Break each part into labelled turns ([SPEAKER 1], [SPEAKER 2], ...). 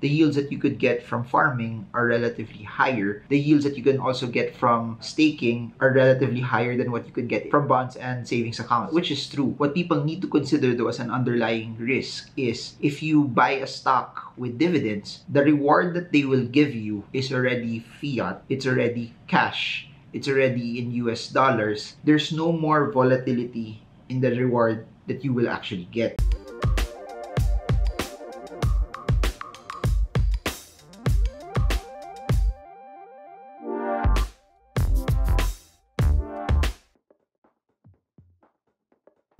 [SPEAKER 1] the yields that you could get from farming are relatively higher. The yields that you can also get from staking are relatively higher than what you could get from bonds and savings accounts, which is true. What people need to consider though as an underlying risk is if you buy a stock with dividends, the reward that they will give you is already fiat, it's already cash, it's already in US dollars. There's no more volatility in the reward that you will actually get.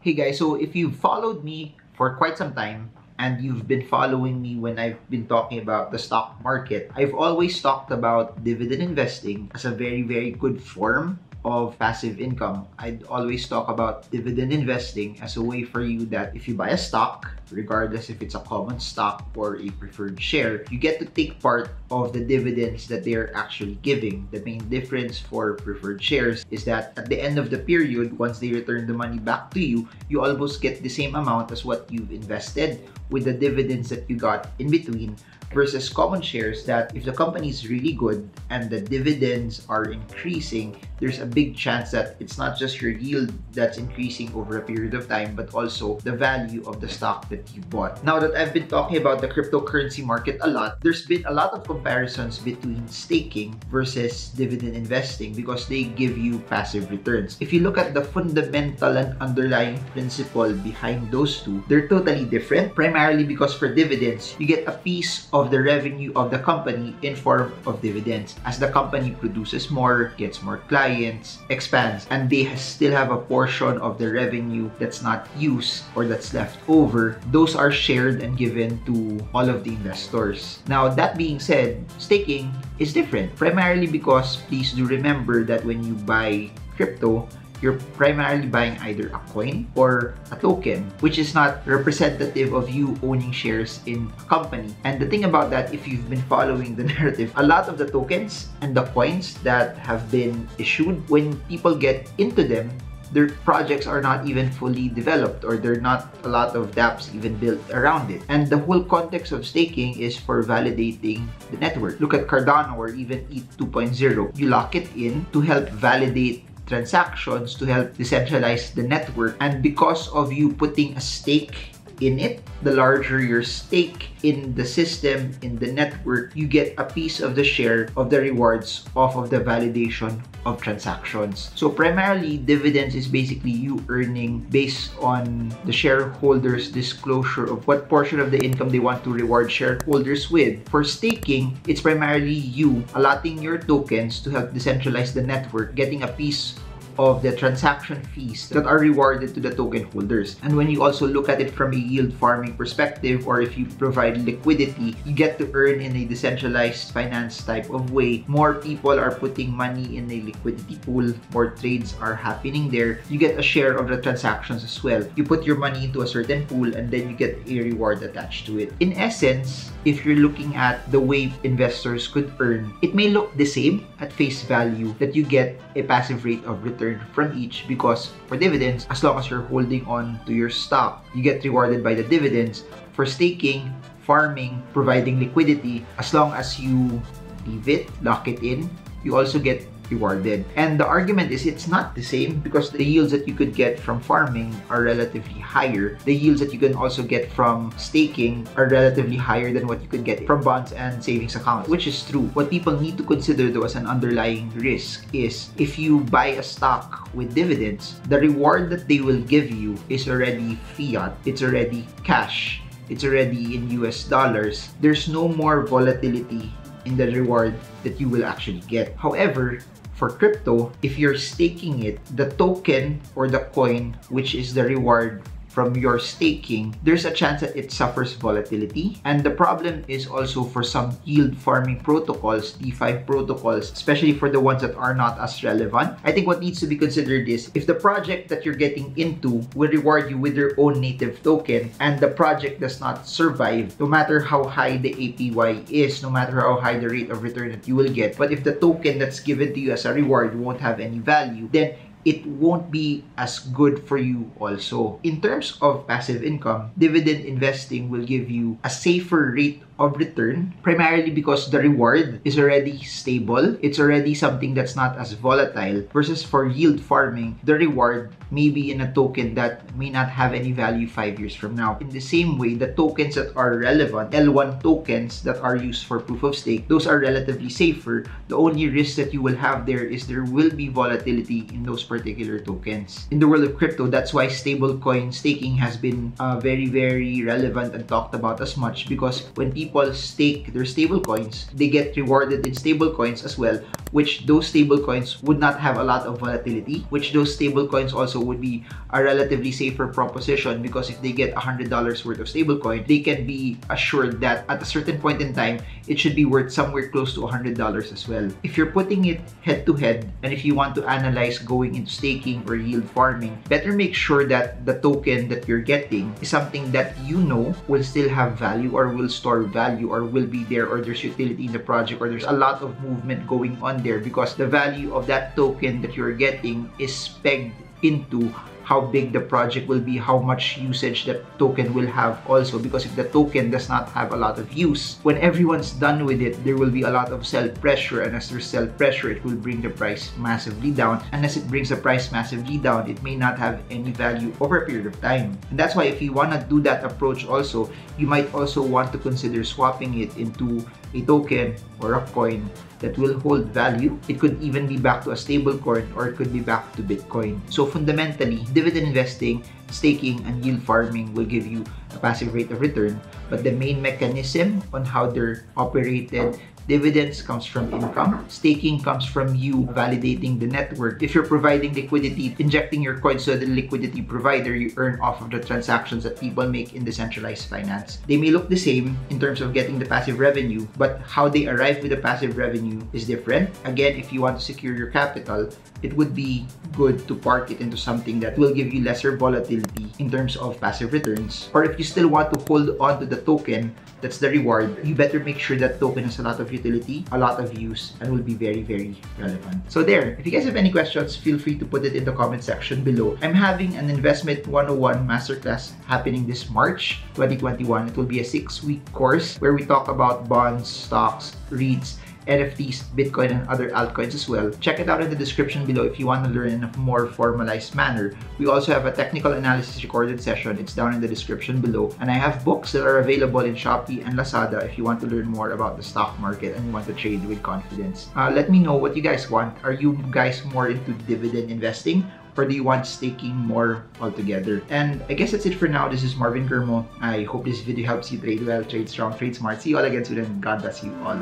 [SPEAKER 1] Hey guys, so if you've followed me for quite some time and you've been following me when I've been talking about the stock market, I've always talked about dividend investing as a very, very good form of passive income. I'd always talk about dividend investing as a way for you that if you buy a stock, regardless if it's a common stock or a preferred share, you get to take part of the dividends that they're actually giving. The main difference for preferred shares is that at the end of the period, once they return the money back to you, you almost get the same amount as what you've invested with the dividends that you got in between, versus common shares that if the company is really good and the dividends are increasing, there's a big chance that it's not just your yield that's increasing over a period of time, but also the value of the stock that you bought. Now that I've been talking about the cryptocurrency market a lot, there's been a lot of comparisons between staking versus dividend investing because they give you passive returns. If you look at the fundamental and underlying principle behind those two, they're totally different, primarily because for dividends, you get a piece of the revenue of the company in form of dividends. As the company produces more, gets more clients, expands, and they still have a portion of the revenue that's not used or that's left over, those are shared and given to all of the investors. Now, that being said, staking is different, primarily because please do remember that when you buy crypto, you're primarily buying either a coin or a token, which is not representative of you owning shares in a company. And the thing about that, if you've been following the narrative, a lot of the tokens and the coins that have been issued, when people get into them, their projects are not even fully developed, or there are not a lot of dApps even built around it. And the whole context of staking is for validating the network. Look at Cardano or even ETH 2.0. You lock it in to help validate transactions, to help decentralize the network. And because of you putting a stake in it, the larger your stake in the system, in the network, you get a piece of the share of the rewards off of the validation of transactions. So primarily, dividends is basically you earning based on the shareholders' disclosure of what portion of the income they want to reward shareholders with. For staking, it's primarily you allotting your tokens to help decentralize the network, getting a piece of the transaction fees that are rewarded to the token holders. And when you also look at it from a yield farming perspective, or if you provide liquidity, you get to earn in a decentralized finance type of way. More people are putting money in a liquidity pool, more trades are happening there. You get a share of the transactions as well. You put your money into a certain pool and then you get a reward attached to it. In essence, if you're looking at the way investors could earn, it may look the same at face value, that you get a passive rate of return from each, because for dividends, as long as you're holding on to your stock, you get rewarded by the dividends. For staking, farming, providing liquidity, as long as you leave it, lock it in, you also get rewarded. And the argument is it's not the same, because the yields that you could get from farming are relatively higher. The yields that you can also get from staking are relatively higher than what you could get from bonds and savings accounts, which is true. What people need to consider though as an underlying risk is if you buy a stock with dividends, the reward that they will give you is already fiat, it's already cash, it's already in US dollars. There's no more volatility in the reward that you will actually get. However, for crypto, if you're staking it, the token or the coin, which is the reward from your staking, there's a chance that it suffers volatility. And the problem is also for some yield farming protocols, DeFi protocols, especially for the ones that are not as relevant. I think what needs to be considered is if the project that you're getting into will reward you with their own native token and the project does not survive, no matter how high the APY is, no matter how high the rate of return that you will get, but if the token that's given to you as a reward won't have any value, then it won't be as good for you also. In terms of passive income, dividend investing will give you a safer rate of return, primarily because the reward is already stable. It's already something that's not as volatile, versus for yield farming, the reward may be in a token that may not have any value 5 years from now. In the same way, the tokens that are relevant, L1 tokens that are used for proof of stake, those are relatively safer. The only risk that you will have there is there will be volatility in those particular tokens. In the world of crypto, that's why stablecoin staking has been very, very relevant and talked about as much, because when people stake their stablecoins, they get rewarded in stablecoins as well, which those stablecoins would not have a lot of volatility, which those stablecoins also would be a relatively safer proposition, because if they get $100 worth of stablecoin, they can be assured that at a certain point in time, it should be worth somewhere close to $100 as well. If you're putting it head to head, and if you want to analyze going into staking or yield farming, better make sure that the token that you're getting is something that you know will still have value, or will store value, or will be there, or there's utility in the project, or there's a lot of movement going on there, because the value of that token that you're getting is pegged into how big the project will be, how much usage that token will have also. Because if the token does not have a lot of use, when everyone's done with it, there will be a lot of sell pressure, and as there's sell pressure, it will bring the price massively down, and as it brings the price massively down, it may not have any value over a period of time. And that's why if you want to do that approach also, you might also want to consider swapping it into a token or a coin that will hold value. It could even be back to a stable coin, or it could be back to Bitcoin. So fundamentally, dividend investing, staking, and yield farming will give you a passive rate of return, but the main mechanism on how they're operated, dividends comes from income, staking comes from you validating the network. If you're providing liquidity, injecting your coins to the liquidity provider, you earn off of the transactions that people make in decentralized finance. They may look the same in terms of getting the passive revenue, but how they arrive with the passive revenue is different. Again, if you want to secure your capital, it would be good to park it into something that will give you lesser volatility in terms of passive returns. Or if you still want to hold on to the token, that's the reward, you better make sure that token has a lot of utility, a lot of use, and will be very, very relevant. So there, if you guys have any questions, feel free to put it in the comment section below. I'm having an Investment 101 Masterclass happening this March 2021. It will be a 6-week course where we talk about bonds, stocks, REITs, NFTs, Bitcoin, and other altcoins as well. Check it out in the description below if you want to learn in a more formalized manner. We also have a technical analysis recorded session. It's down in the description below. And I have books that are available in Shopee and Lazada if you want to learn more about the stock market and you want to trade with confidence. Let me know what you guys want. Are you guys more into dividend investing, or do you want staking more altogether? And I guess that's it for now. This is Marvin Germo. I hope this video helps you trade well, trade strong, trade smart. See you all again soon, and God bless you all.